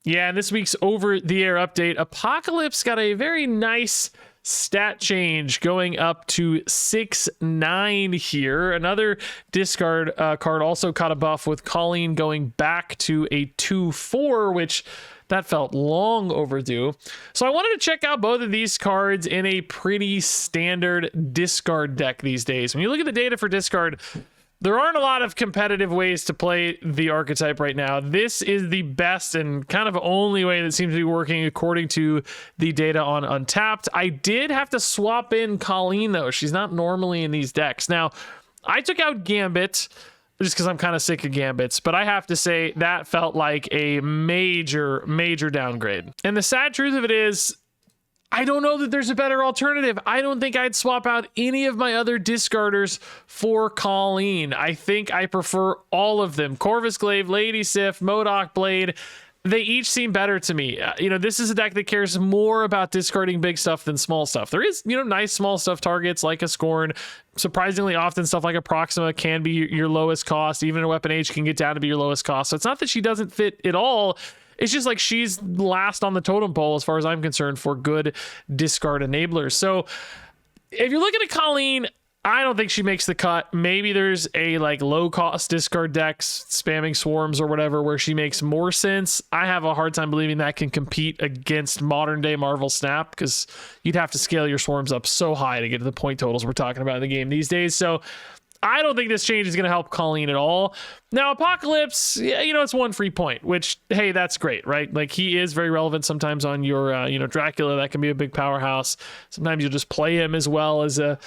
Yeah, and this week's over-the-air update, Apocalypse got a very nice stat change going up to 6-9 here. Another discard card also caught a buff with Colleen going back to a 2-4, which that felt long overdue. So I wanted to check out both of these cards in a pretty standard discard deck these days. When you look at the data for discard, there aren't a lot of competitive ways to play the archetype right now. This is the best and kind of only way that seems to be working according to the data on Untapped. I did have to swap in Colleen, though. She's not normally in these decks. Now, I took out Gambit just because I'm kind of sick of Gambits, but I have to say that felt like a major, major downgrade. And the sad truth of it is, I don't know that there's a better alternative. I don't think I'd swap out any of my other discarders for Colleen. I think I prefer all of them. Corvus Glaive, Lady Sif, Modok Blade. They each seem better to me. This is a deck that cares more about discarding big stuff than small stuff. There is, nice small stuff targets like a Scorn. Surprisingly often stuff like a Proxima can be your lowest cost. Even a Weapon H can get down to be your lowest cost. So it's not that she doesn't fit at all. It's just like she's last on the totem pole as far as I'm concerned for good discard enablers. So if you're looking at Colleen, I don't think she makes the cut. Maybe there's a low cost discard decks, spamming swarms or whatever, where she makes more sense. I have a hard time believing that can compete against modern day Marvel Snap, because you'd have to scale your swarms up so high to get to the point totals we're talking about in the game these days. So I don't think this change is going to help Colleen at all. Now, Apocalypse, it's one free point, which, hey, that's great, right? Like, he is very relevant sometimes on your, Dracula. That can be a big powerhouse. Sometimes you'll just play him as well as a,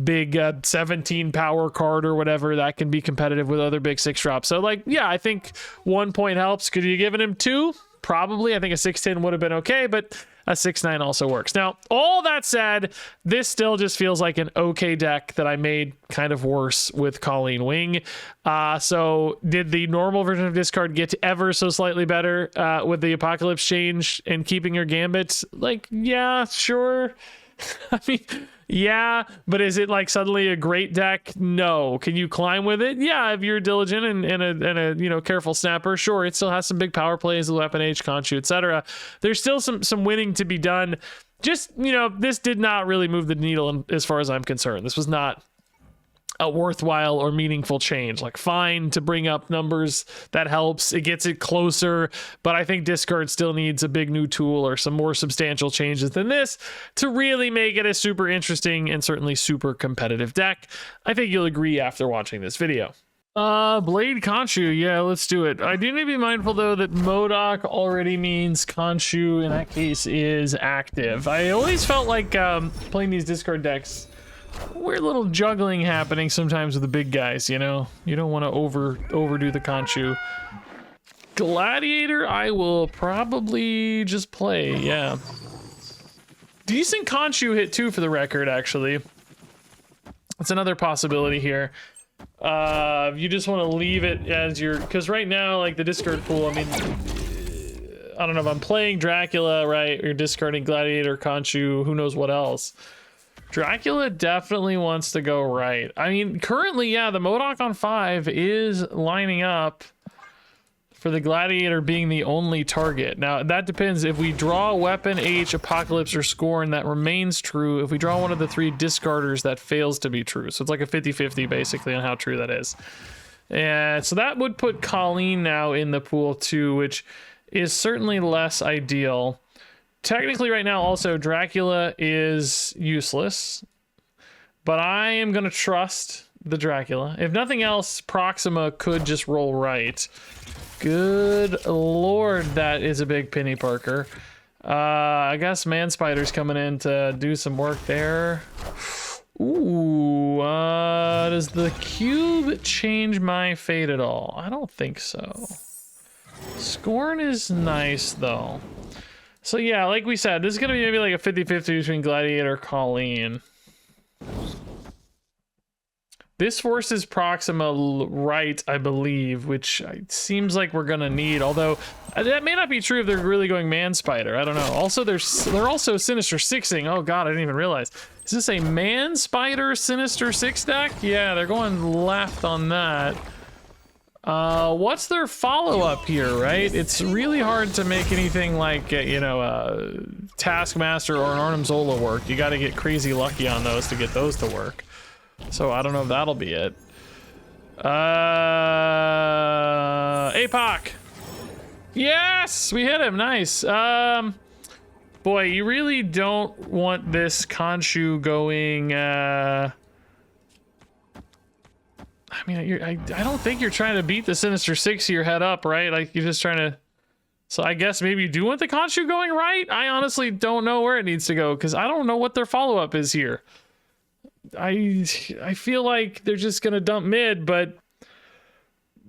big 17 power card or whatever. That can be competitive with other big 6 drops. So, I think 1 point helps. Could you have given him 2? Probably. I think a 6-10 would have been okay, but a 6-9 also works. Now, all that said, this still just feels like an okay deck that I made kind of worse with Colleen Wing. So did the normal version of discard get ever so slightly better with the Apocalypse change and keeping your Gambit? Yeah, sure. I mean, yeah, but is it suddenly a great deck? No. Can you climb with it? Yeah, if you're diligent and a careful snapper, sure. It still has some big power plays, Weapon H, Khonshu, etc. There's still some winning to be done. Just, this did not really move the needle as far as I'm concerned. This was not a worthwhile or meaningful change. Fine to bring up numbers, that helps, it gets it closer, but I think discard still needs a big new tool or some more substantial changes than this to really make it a super interesting and certainly super competitive deck. I think you'll agree after watching this video. Blade Khonshu, yeah, let's do it. I do need to be mindful though that Modok already means Khonshu in that case is active. I always felt like playing these discard decks, weird little juggling happening sometimes with the big guys, you don't want to overdo the Khonshu. Gladiator, I will probably just play, yeah. Decent Khonshu hit too, for the record, actually. That's another possibility here. You just want to leave it as your, because right now, the discard pool, I mean, I don't know if I'm playing Dracula, right? Or you're discarding Gladiator, Khonshu, who knows what else. Dracula definitely wants to go right. I mean, currently, yeah, the Modok on 5 is lining up for the Gladiator being the only target. Now, that depends. If we draw Weapon H, Apocalypse, or Scorn, that remains true. If we draw one of the 3 discarders, that fails to be true. So it's like a 50-50, basically, on how true that is. And so that would put Colleen now in the pool, too, which is certainly less ideal. Technically right now also Dracula is useless, but I am going to trust the Dracula. If nothing else, Proxima could just roll right. Good lord, that is a big penny Parker. I guess Man Spider's coming in to do some work there. Ooh, does the cube change my fate at all? I don't think so. Scorn is nice though. So yeah, like we said, this is going to be maybe a 50-50 between Gladiator and Colleen. This forces Proxima right, I believe, which seems like we're going to need, although that may not be true if they're really going Man Spider. I don't know. Also, they're also Sinister Sixing. Oh god, I didn't even realize. Is this a Man Spider Sinister Six deck? Yeah, they're going left on that. What's their follow-up here, right? It's really hard to make anything like, you know, Taskmaster or an Arnim Zola work. You got to get crazy lucky on those to get those to work. So I don't know if that'll be it. APOC! Yes! We hit him, nice. Boy, you really don't want this Khonshu going, I mean, I don't think you're trying to beat the Sinister Six here head up, right? Like, you're just trying to... So I guess maybe you do want the Khonshu going right? I honestly don't know where it needs to go, because I don't know what their follow-up is here. I feel like they're just going to dump mid, but...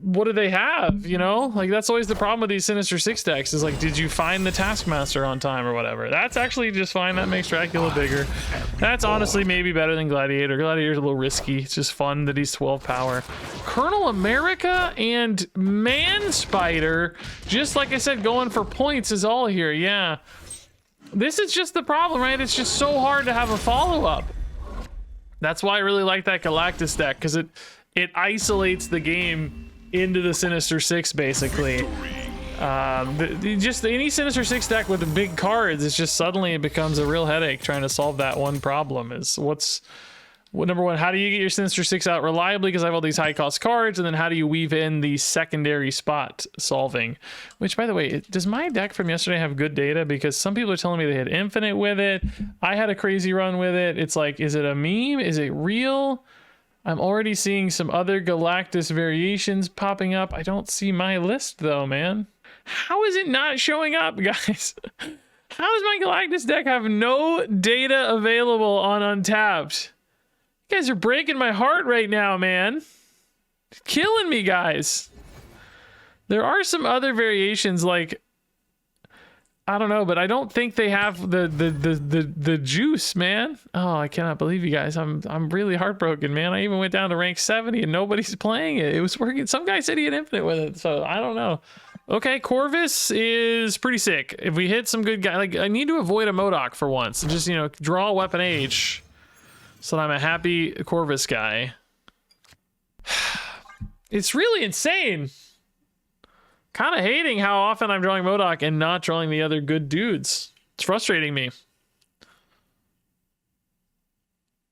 what do they have, you know? Like, that's always the problem with these Sinister Six decks, is like, did you find the Taskmaster on time or whatever? That's actually just fine. That makes Dracula bigger. That's honestly maybe better than Gladiator. Gladiator's a little risky. It's just fun that he's 12 power. Colonel America and Man Spider, just like I said, going for points is all here. Yeah. This is just the problem, right? It's just so hard to have a follow-up. That's why I really like that Galactus deck, because it isolates the game into the Sinister Six, basically. Just any Sinister Six deck with the big cards, it's just suddenly it becomes a real headache trying to solve that one problem. Is number one, how do you get your Sinister Six out reliably, because I have all these high cost cards, and then how do you weave in the secondary spot solving? Which, by the way, does my deck from yesterday have good data? Because some people are telling me they had infinite with it. I had a crazy run with it. It's like, is it a meme? Is it real? I'm already seeing some other Galactus variations popping up. I don't see my list though, man. How is it not showing up, guys? How does my Galactus deck have no data available on Untapped? You guys are breaking my heart right now, man. Killing me, guys. There are some other variations, like, I don't know, but I don't think they have the juice, man. Oh, I cannot believe you guys. I'm really heartbroken, man. I even went down to rank 70 and nobody's playing it. It was working. Some guy said he had infinite with it, so I don't know. Okay, Corvus is pretty sick. If we hit some good guy, like, I need to avoid a MODOK for once and just, you know, draw a Weapon H so that I'm a happy Corvus guy. It's really insane. Kind of hating how often I'm drawing MODOK and not drawing the other good dudes. It's frustrating me.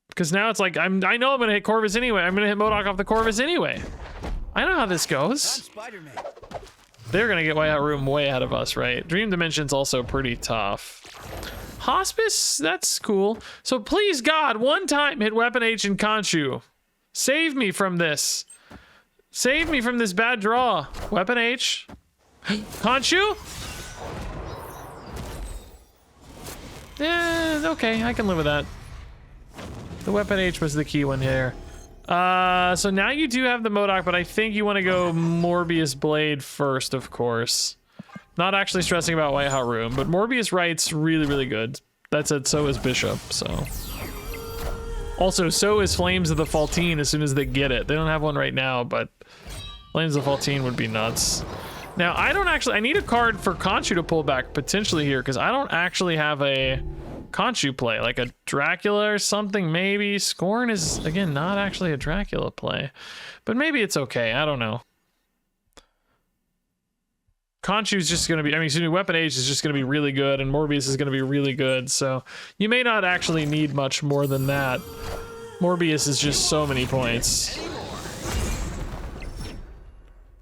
Because now it's like, I know I'm going to hit Corvus anyway. I'm going to hit MODOK off the Corvus anyway. I know how this goes. They're going to get way out room way ahead of us, right? Dream Dimension's also pretty tough. Hospice, that's cool. So please, God, one time hit Weapon H and Khonshu. Save me from this. Save me from this bad draw. Weapon H. Khonshu? Okay, I can live with that. The Weapon H was the key one here. So now you do have the MODOK, but I think you want to go Morbius Blade first, of course. Not actually stressing about White Hot Room, but Morbius Right's really, really good. That said, so is Bishop, so... Also, so is Flames of the Faltine as soon as they get it. They don't have one right now, but Flames of the Faltine would be nuts. Now, I need a card for Khonshu to pull back potentially here, because I don't actually have a Khonshu play, like a Dracula or something, maybe. Scorn is, again, not actually a Dracula play, but maybe it's okay. I don't know. Khonshu's just going to be, Weapon H is just going to be really good, and Morbius is going to be really good, so you may not actually need much more than that. Morbius is just so many points.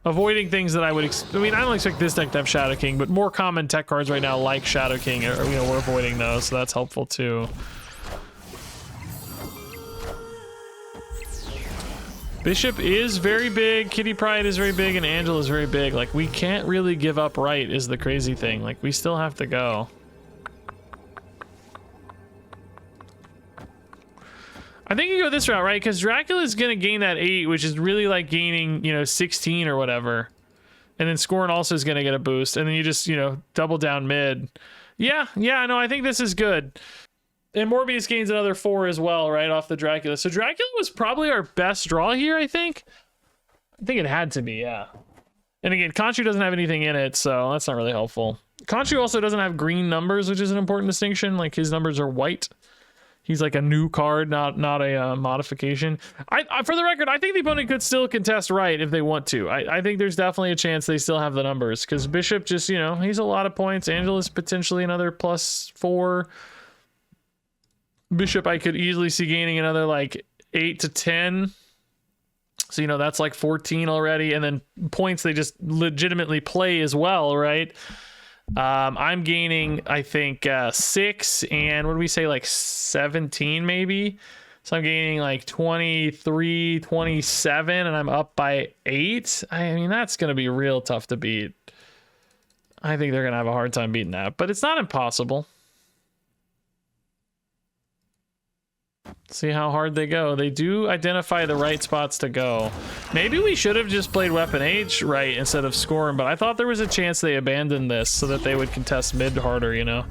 Avoiding things that I would, I don't expect this deck to have Shadow King, but more common tech cards right now like Shadow King, we're avoiding those, so that's helpful too. Bishop is very big, Kitty Pryde is very big, and Angela is very big. Like, we can't really give up right is the crazy thing. Like, we still have to go. I think you go this route, right? Because Dracula is going to gain that 8, which is really like gaining, 16 or whatever. And then Scorn also is going to get a boost. And then you just, double down mid. Yeah, no, I think this is good. And Morbius gains another 4 as well, right, off the Dracula. So Dracula was probably our best draw here, I think. I think it had to be, yeah. And again, Khonshu doesn't have anything in it, so that's not really helpful. Khonshu also doesn't have green numbers, which is an important distinction. Like, his numbers are white. He's like a new card, not a modification. I for the record, I think the opponent could still contest right if they want to. I think there's definitely a chance they still have the numbers, because Bishop just, you know, he's a lot of points. Angelus potentially another +4. Bishop I could easily see gaining another like 8 to 10. So, you know, that's like 14 already. And then points they just legitimately play as well, right? I'm gaining, I think, 6, and what do we say, like 17 maybe? So I'm gaining like 23, 27, and I'm up by 8. I mean, that's going to be real tough to beat. I think they're going to have a hard time beating that, but it's not impossible. See how hard they go. They do identify the right spots to go. Maybe we should have just played Weapon H right instead of Scorn, but I thought there was a chance they abandoned this so that they would contest mid harder, you know?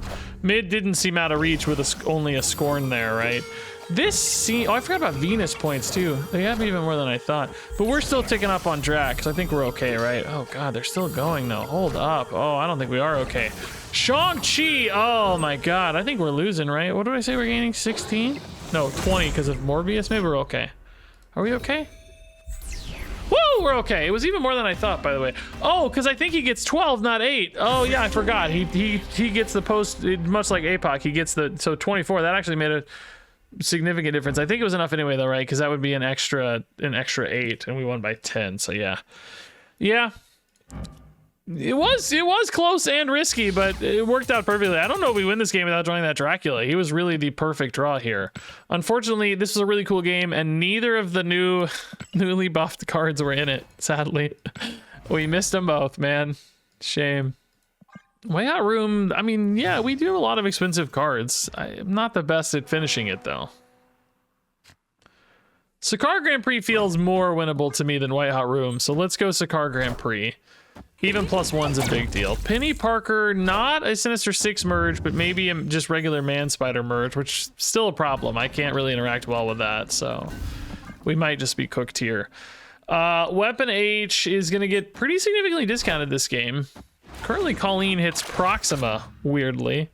Mid didn't seem out of reach with only a Scorn there, right? This scene... Oh, I forgot about Venus points, too. They have even more than I thought. But we're still ticking up on Drax. I think we're okay, right? Oh, God, they're still going, though. Hold up. Oh, I don't think we are okay. Shang-Chi! Oh, my God. I think we're losing, right? What did I say? We're gaining 16? No, 20 because of Morbius. Maybe we're okay. Are we okay? Woo, we're okay. It was even more than I thought, by the way. Oh, because I think he gets 12, not 8. Oh, yeah, I forgot. He gets the post, much like APOC. He gets the, so 24. That actually made a significant difference. I think it was enough anyway, though, right? Because that would be an extra 8, and we won by 10. So yeah, yeah. It was close and risky, but it worked out perfectly. I don't know if we win this game without drawing that Dracula. He was really the perfect draw here. Unfortunately, this was a really cool game, and neither of the newly buffed cards were in it, sadly. We missed them both, man. Shame. Way Out Room, I mean, yeah, we do have a lot of expensive cards. I'm not the best at finishing it, though. Sakar Grand Prix feels more winnable to me than White Hot Room, so let's go Sakar Grand Prix. Even +1's a big deal. Penny Parker, not a Sinister Six merge, but maybe just regular Man Spider merge, which is still a problem. I can't really interact well with that, so we might just be cooked here. Weapon H is going to get pretty significantly discounted this game. Currently, Colleen hits Proxima, weirdly.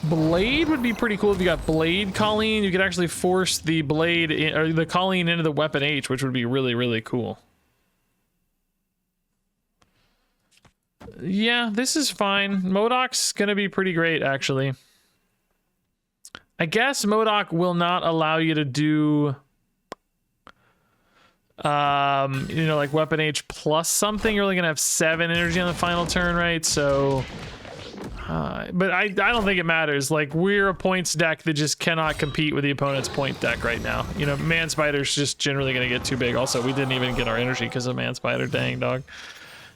Blade would be pretty cool if you got Blade Colleen. You could actually force the Blade or the Colleen into the Weapon H, which would be really, really cool. Yeah, this is fine. MODOK's gonna be pretty great, actually. I guess MODOK will not allow you to do you know, like Weapon H plus something. You're only gonna have 7 energy on the final turn, right? So but I don't think it matters. Like, we're a points deck that just cannot compete with the opponent's point deck right now. You know, Man Spider's just generally going to get too big. Also, we didn't even get our energy because of Man Spider. Dang, dog.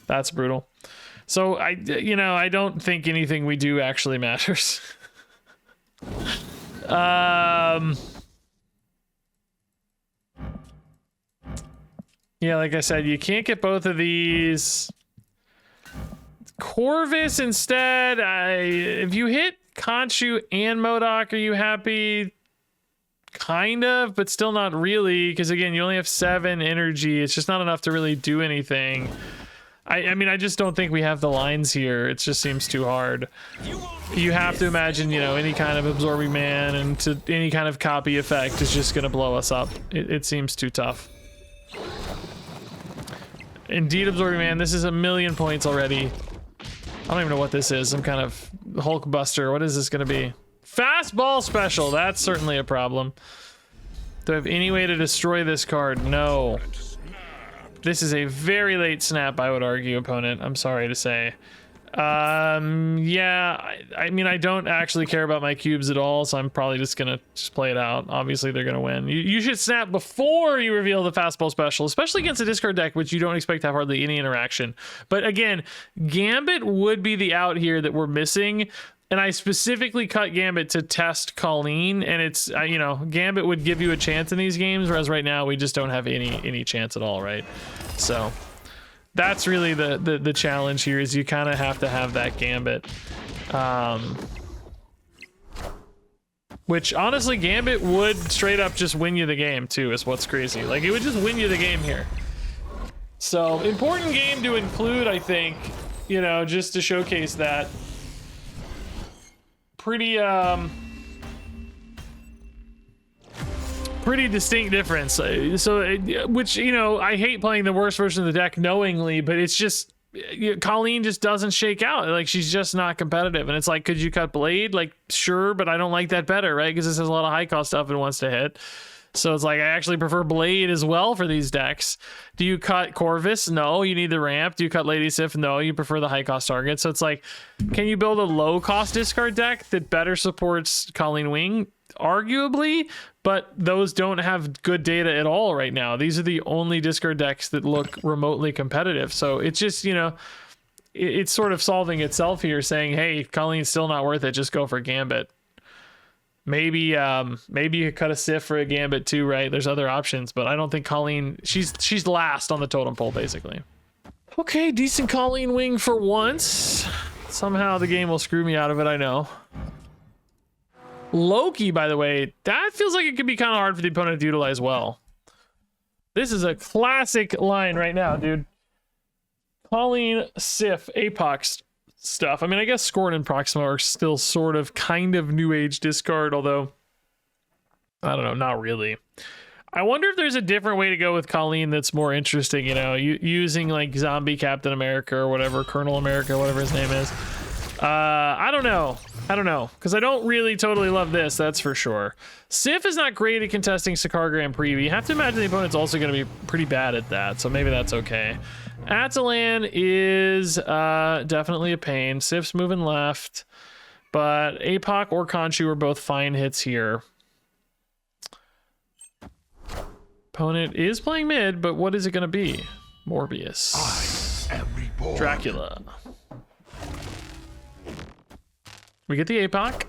That's brutal. So, you know, I don't think anything we do actually matters. Yeah, like I said, you can't get both of these. Corvus instead. If you hit Khonshu and MODOK, are you happy? Kind of, but still not really, because again, you only have 7 energy. It's just not enough to really do anything. I mean, I just don't think we have the lines here. It just seems too hard. You have to imagine, you know, any kind of Absorbing Man and to any kind of copy effect is just going to blow us up. It seems too tough. Indeed, Absorbing Man, this is 1,000,000 points already. I don't even know what this is. Some kind of Hulk Buster. What is this going to be? Fastball special. That's certainly a problem. Do I have any way to destroy this card? No. This is a very late snap, I would argue, opponent. I'm sorry to say. Yeah, I mean, I don't actually care about my cubes at all, so I'm probably just gonna play it out. Obviously, they're gonna win. You should snap before you reveal the fastball special, especially against a discard deck, which you don't expect to have hardly any interaction. But again, Gambit would be the out here that we're missing, and I specifically cut Gambit to test Colleen, and it's, you know, Gambit would give you a chance in these games, whereas right now we just don't have any chance at all, right? So that's really the challenge here, is you kind of have to have that Gambit. Which, honestly, Gambit would straight up just win you the game, too, is what's crazy. Like, it would just win you the game here. So, important game to include, I think, you know, just to showcase that. pretty pretty distinct difference. So, which, you know, I hate playing the worst version of the deck knowingly, but it's just, Colleen just doesn't shake out. Like, she's just not competitive. And it's like, could you cut Blade? Like, sure, but I don't like that better, right? Because this has a lot of high cost stuff and wants to hit. So it's like, I actually prefer Blade as well for these decks. Do you cut Corvus? No, you need the ramp. Do you cut Lady Sif? No, you prefer the high cost target. So it's like, can you build a low cost discard deck that better supports Colleen Wing? Arguably, but those don't have good data at all right now. These are the only discard decks that look remotely competitive. So it's just, you know, it's sort of solving itself here, saying, hey, Colleen's still not worth it, just go for Gambit. Maybe maybe you could cut a Sif for a Gambit too, right? There's other options, but I don't think Colleen, she's last on the totem pole, basically. Okay, decent Colleen Wing for once. Somehow the game will screw me out of it, I know. Loki, by the way, that feels like it could be kind of hard for the opponent to utilize well. This is a classic line right now, dude. Colleen, Sif, Apox stuff. I mean, I guess Scorn and Proxima are still sort of kind of new age discard, although I don't know, not really. I wonder if there's a different way to go with Colleen that's more interesting, you know, using like Zombie Captain America or whatever, Colonel America, whatever his name is. I don't know, because I don't really totally love this, that's for sure. Sif is not great at contesting Sakaar Grand Prix, but you have to imagine the opponent's also going to be pretty bad at that, so maybe that's okay. Atalan is definitely a pain. Sif's moving left, but Apoc or Khonshu are both fine hits here. Opponent is playing mid, but what is it going to be? Morbius. I am reborn. Dracula. We get the Apoc.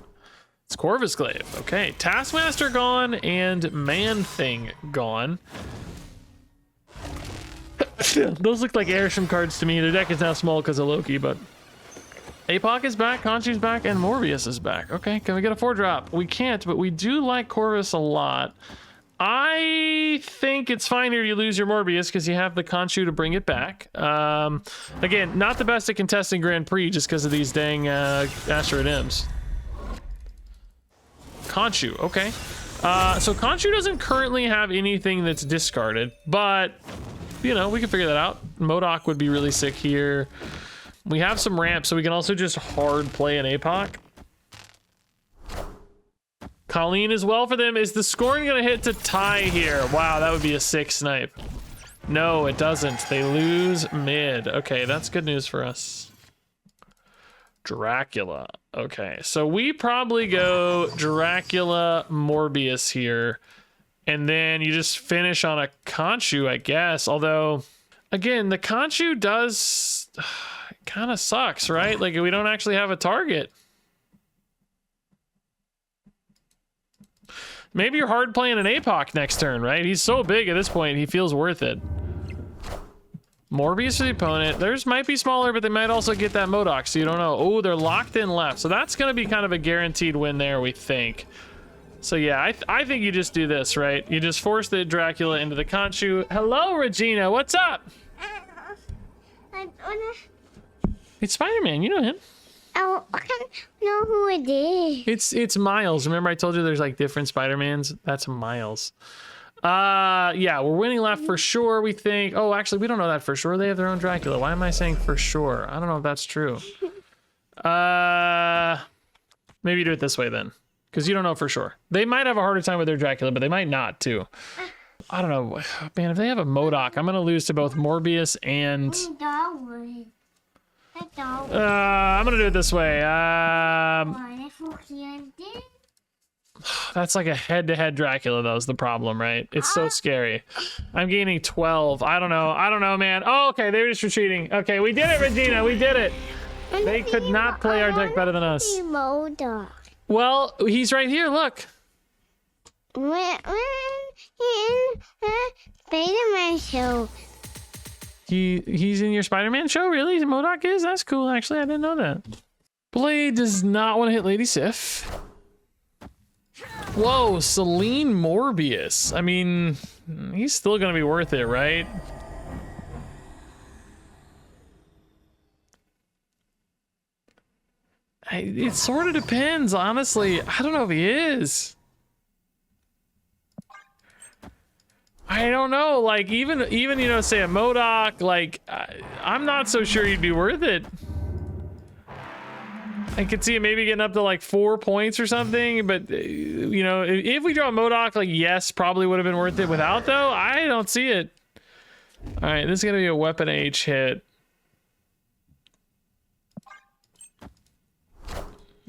It's Corvus Glaive. Okay, Taskmaster gone and Man-Thing gone. Those look like Airsham cards to me. The deck is now small because of Loki, but Apoc is back, Khonshu's back, and Morbius is back. Okay, can we get a 4-drop? We can't, but we do like Corvus a lot. I think it's fine here you lose your Morbius because you have the Khonshu to bring it back. Again, not the best at contesting Grand Prix just because of these dang Asteroid Imps. Khonshu, okay. So Khonshu doesn't currently have anything that's discarded, but, you know, we can figure that out. MODOK would be really sick here. We have some ramps, so we can also just hard play an Apoc. Colleen as well for them. Is the scoring gonna hit to tie here? Wow, that would be a sick snipe. No, it doesn't. They lose mid. Okay, that's good news for us. Dracula. Okay, so we probably go Dracula, Morbius here. And then you just finish on a Khonshu, I guess. Although, again, the Khonshu does... kind of sucks, right? Like, we don't actually have a target. Maybe you're hard playing an Apoc next turn, right? He's so big at this point, he feels worth it. Morbius for the opponent. Theirs might be smaller, but they might also get that MODOK, so you don't know. Oh, they're locked in left. So that's going to be kind of a guaranteed win there, we think. So yeah, I think you just do this, right? You just force the Dracula into the Khonshu. Hello, Regina. What's up? It's Spider-Man. You know him. Oh, I don't know who it is. It's Miles. Remember I told you there's like different Spider-Mans? That's Miles. Yeah, we're winning left for sure, we think. Oh, actually, we don't know that for sure. They have their own Dracula. Why am I saying for sure? I don't know if that's true. Maybe do it this way then, because you don't know for sure. They might have a harder time with their Dracula, but they might not too. I don't know. Man, if they have a MODOK, I'm going to lose to both Morbius and... I'm gonna do it this way. That's like a head-to-head Dracula, though, is the problem, right? It's so scary. I'm gaining 12. I don't know, man. Oh, okay, they were just retreating. Okay, we did it, Regina. We did it. They could not play our deck better than us. Well, he's right here. Look. Spider-Man show. He's in your Spider-Man show? Really? MODOK is? That's cool, actually. I didn't know that. Blade does not want to hit Lady Sif. Whoa, Celine Morbius. I mean, he's still going to be worth it, right? It sort of depends, honestly. I don't know if he is. I don't know. Like, even you know, say a MODOK, like, I'm not so sure he'd be worth it. I could see it maybe getting up to like 4 points or something, but you know, if we draw a MODOK, like, yes, probably would have been worth it. Without, though, I don't see it. All right, this is gonna be a weapon H hit,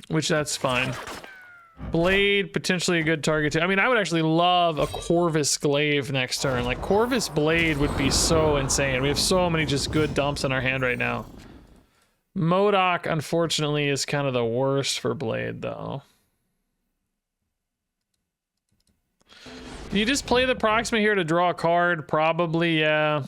which that's fine. Blade, potentially a good target too. I mean, I would actually love a Corvus Glaive next turn. Like, Corvus Blade would be so insane. We have so many just good dumps in our hand right now. MODOK, unfortunately, is kind of the worst for Blade, though. You just play the Proxima here to draw a card? Probably, yeah.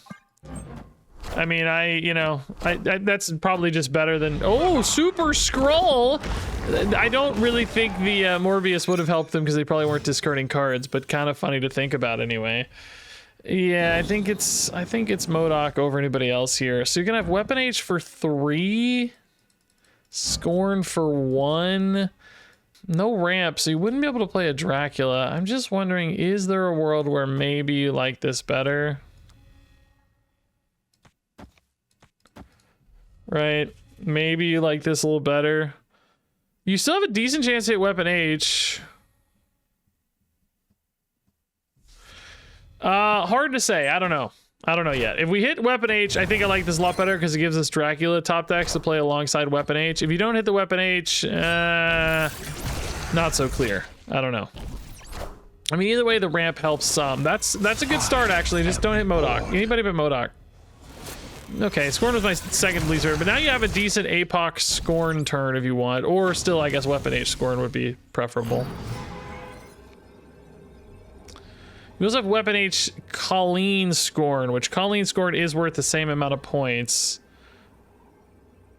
I mean, you know, that's probably just better than... Oh, Super Scroll! I don't really think the Morbius would have helped them because they probably weren't discarding cards, but kind of funny to think about anyway. Yeah, I think it's MODOK over anybody else here. So you're gonna have Weapon H for 3, Scorn for 1, no ramp, so you wouldn't be able to play a Dracula. I'm just wondering, is there a world where maybe you like this better? Right, maybe you like this a little better. You still have a decent chance to hit Weapon H. Hard to say. I don't know. I don't know yet. If we hit Weapon H, I think I like this a lot better because it gives us Dracula top decks to play alongside Weapon H. If you don't hit the Weapon H, not so clear. I don't know. I mean, either way, the ramp helps some. That's a good start, actually. Just don't hit MODOK. Anybody but MODOK. Okay, Scorn was my second least favorite, but now you have a decent APOC Scorn turn if you want, or still, I guess, Weapon H Scorn would be preferable. We also have Weapon H Colleen Scorn, which Colleen Scorn is worth the same amount of points.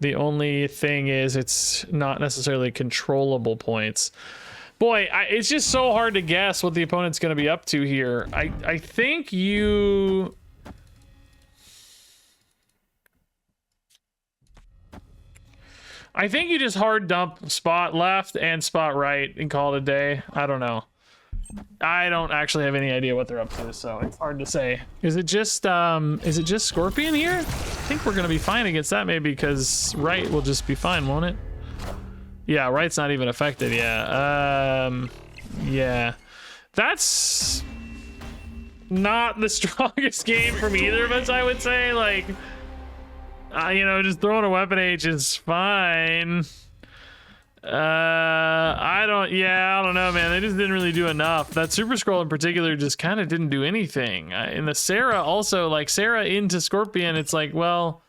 The only thing is it's not necessarily controllable points. Boy, it's just so hard to guess what the opponent's going to be up to here. I think you... I think you just hard dump spot left and spot right and call it a day. I don't know. I don't actually have any idea what they're up to, so it's hard to say. Is it just Scorpion here? I think we're gonna be fine against that maybe because right will just be fine, won't it? Yeah, right's not even affected, yeah. Yeah. That's not the strongest game from either of us, I would say. Like, you know, just throwing a Weapon H is fine. I don't know, man. They just didn't really do enough. That Super Scroll in particular just kind of didn't do anything. And the Sarah also, like, Sarah into Scorpion, it's like, well,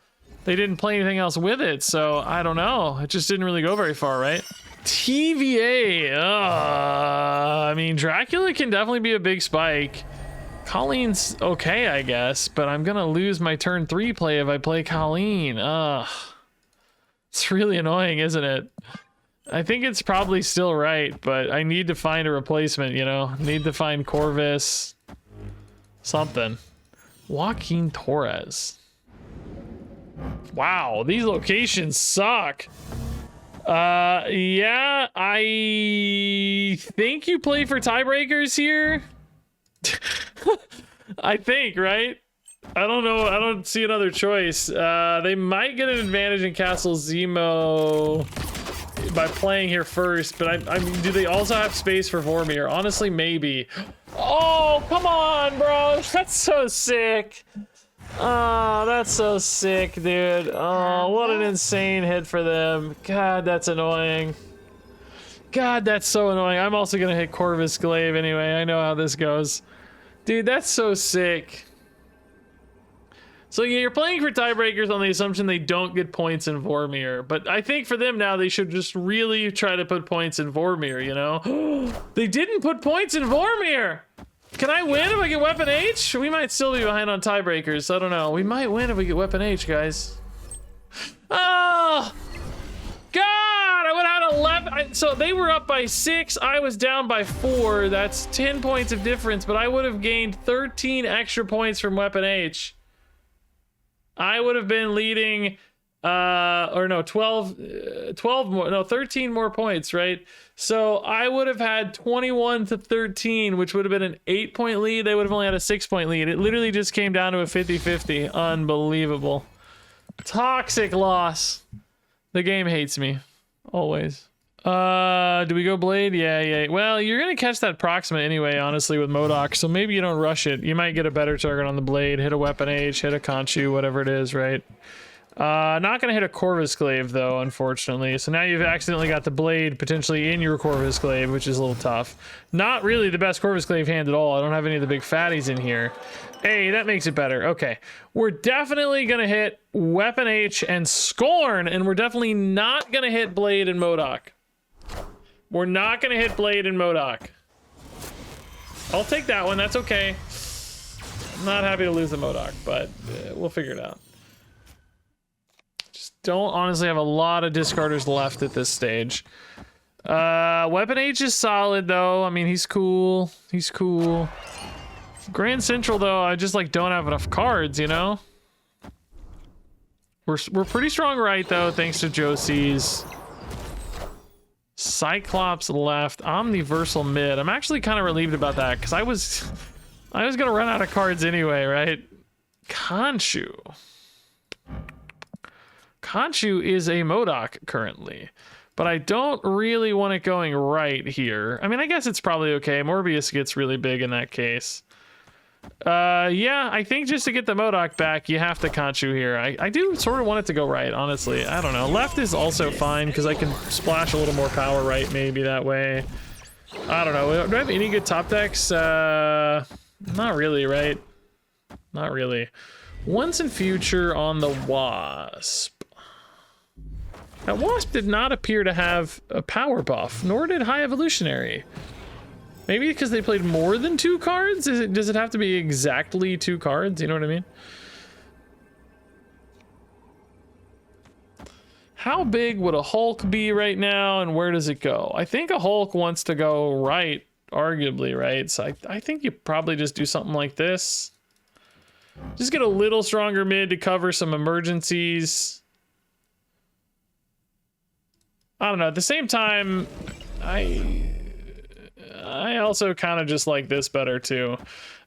they didn't play anything else with it, so I don't know. It just didn't really go very far, right? TVA. I mean, Dracula can definitely be a big spike. Colleen's okay, I guess, but I'm gonna lose my turn 3 play if I play Colleen. It's really annoying, isn't it? I think it's probably still right, but I need to find a replacement, you know? Need to find Corvus. Something. Joaquin Torres. Wow, these locations suck. Yeah, I think you play for tiebreakers here. I think, right? I don't know. I don't see another choice. They might get an advantage in Castle Zemo by playing here first, but I mean, do they also have space for Vormir? Honestly, maybe. Oh, come on, bro. That's so sick. Oh, that's so sick, dude. Oh, what an insane hit for them. God, that's annoying. God, that's so annoying. I'm also gonna hit Corvus Glaive anyway. I know how this goes. Dude, that's so sick. So yeah, you're playing for tiebreakers on the assumption they don't get points in Vormir. But I think for them now, they should just really try to put points in Vormir, you know? They didn't put points in Vormir! Can I win if I get Weapon H? We might still be behind on tiebreakers. I don't know. We might win if we get Weapon H, guys. Oh! God! I would have had 11. So they were up by 6. I was down by 4. That's 10 points of difference, but I would have gained 13 extra points from Weapon H. I would have been leading Or no, 12 more, no, 13 more points, right? So I would have had 21 to 13, which would have been an 8-point lead. They would have only had a 6-point lead. It literally just came down to a 50-50. Unbelievable. Toxic loss. The game hates me. Always. Do we go blade? Yeah. Well, you're gonna catch that proximate anyway, honestly, with MODOK, so maybe you don't rush it. You might get a better target on the blade, hit a weapon H, hit a Conchu, whatever it is, right? Not gonna hit a Corvus Glaive though, unfortunately. So now you've accidentally got the blade potentially in your Corvus Glaive, which is a little tough. Not really the best Corvus Glaive hand at all. I don't have any of the big fatties in here. Hey, that makes it better. Okay, we're definitely gonna hit weapon H and Scorn, and we're definitely not gonna hit blade and MODOK. We're not gonna hit blade and MODOK. I'll take that one, that's okay. I'm not happy to lose the MODOK, but we'll figure it out. Just don't honestly have a lot of discarders left at this stage. Weapon H is solid though. I mean, he's cool. He's cool. Grand Central though, I just like don't have enough cards, you know? We're pretty strong right though, thanks to Josie's. Cyclops left, Omniversal mid. I'm actually kind of relieved about that because I was gonna run out of cards anyway, right? Conchu is a MODOK currently, but I don't really want it going right here. I mean, I guess it's probably okay. Morbius gets really big in that case. Yeah, I think just to get the MODOK back, you have to Conchu here. I do sort of want it to go right, honestly. I don't know. Left is also fine because I can splash a little more power right, maybe that way. I don't know. Do I have any good top decks? Not really, right? Not really. Once in Future on the Wasp. That Wasp did not appear to have a power buff, nor did High Evolutionary. Maybe because they played more than 2 cards? Does it have to be exactly 2 cards? You know what I mean? How big would a Hulk be right now, and where does it go? I think a Hulk wants to go right, arguably, right? So I think you probably just do something like this. Just get a little stronger mid to cover some emergencies. I don't know. At the same time, I also kind of just like this better too.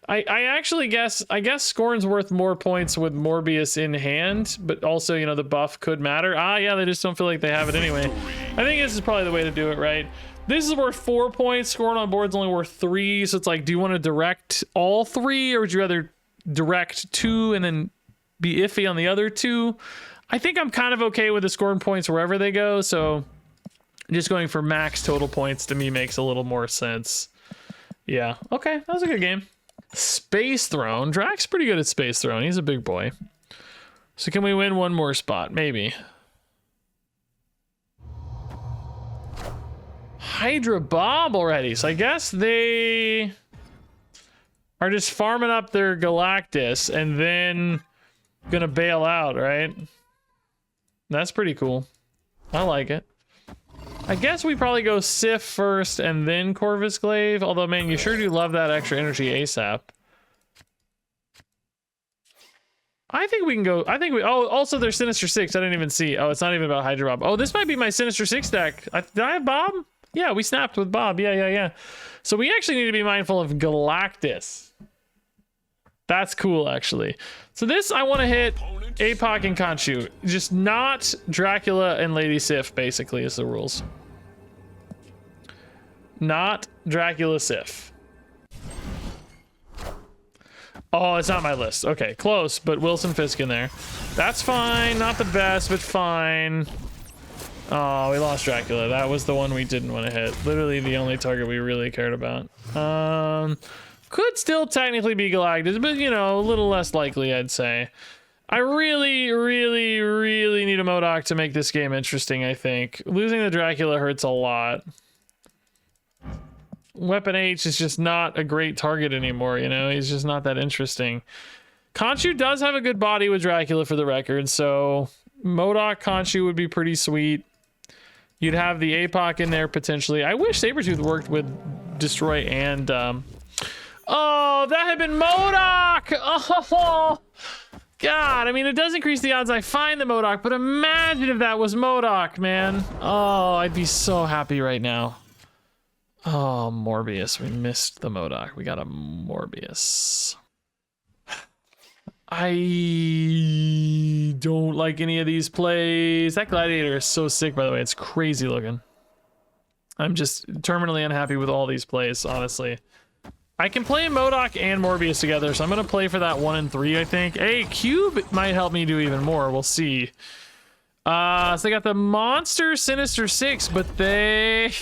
I actually guess Scorn's worth more points with Morbius in hand, but also, you know, the buff could matter. Yeah, they just don't feel like they have it anyway. I think this is probably the way to do it, right? This is worth 4 points. Scorn on board's only worth 3, so it's like, do you want to direct all 3, or would you rather direct 2 and then be iffy on the other 2? I think I'm kind of okay with the Scorn points wherever they go, so just going for max total points to me makes a little more sense. Yeah, okay, that was a good game. Space Throne. Drax's pretty good at Space Throne. He's a big boy. So can we win one more spot? Maybe. Hydra Bob already. So I guess they are just farming up their Galactus and then gonna bail out, right? That's pretty cool. I like it. I guess we probably go Sif first and then Corvus Glaive. Although, man, you sure do love that extra energy ASAP. I think we can go. I think we. Oh, also there's Sinister Six. I didn't even see. Oh, it's not even about Hydra Bob. Oh, this might be my Sinister Six deck. Did I have Bob? Yeah, we snapped with Bob. Yeah. So we actually need to be mindful of Galactus. That's cool, actually. So this, I want to hit APOC and Conchu. Just not Dracula and Lady Sif, basically, is the rules. Not Dracula Sif. Oh, it's not my list. Okay, close, but Wilson Fisk in there. That's fine. Not the best, but fine. Oh, we lost Dracula. That was the one we didn't want to hit. Literally the only target we really cared about. Could still technically be Galactus, but, you know, a little less likely, I'd say. I really need a MODOK to make this game interesting, I think. Losing the Dracula hurts a lot. Weapon H is just not a great target anymore, you know? He's just not that interesting. Conchu does have a good body with Dracula, for the record, so MODOK Conchu would be pretty sweet. You'd have the APOC in there, potentially. I wish Sabretooth worked with Destroy and... Oh, that had been MODOK! Oh, God, I mean, it does increase the odds I find the MODOK, but imagine if that was MODOK, man. Oh, I'd be so happy right now. Oh, Morbius. We missed the MODOK. We got a Morbius. I don't like any of these plays. That Gladiator is so sick, by the way. It's crazy looking. I'm just terminally unhappy with all these plays, honestly. I can play MODOK and Morbius together, so I'm gonna play for that 1 and 3, I think. Hey, Cube might help me do even more. We'll see. So they got the Monster Sinister 6, but they...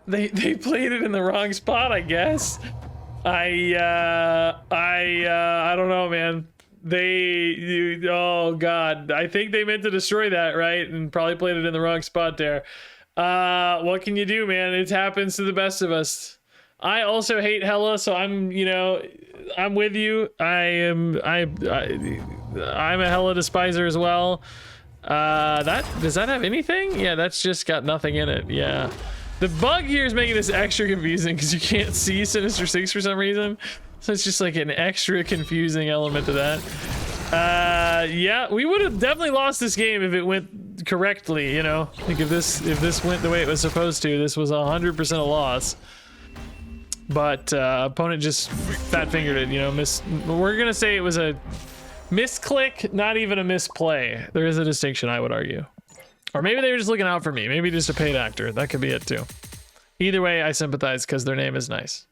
They played it in the wrong spot, I guess. I don't know, man. Oh God, I think they meant to destroy that, right? And probably played it in the wrong spot there. What can you do, man? It happens to the best of us. I also hate Hela, so I'm with you. I'm a Hela despiser as well. Does that have anything? Yeah, that's just got nothing in it. Yeah. The bug here is making this extra confusing because you can't see Sinister 6 for some reason. So it's just like an extra confusing element to that. Yeah, we would have definitely lost this game if it went correctly, you know? Like if this went the way it was supposed to, this was 100% a loss. But opponent just fat fingered it, you know, we're gonna say it was a misclick, not even a misplay. There is a distinction, I would argue. Or maybe they were just looking out for me. Maybe just a paid actor. That could be it too. Either way, I sympathize because their name is nice.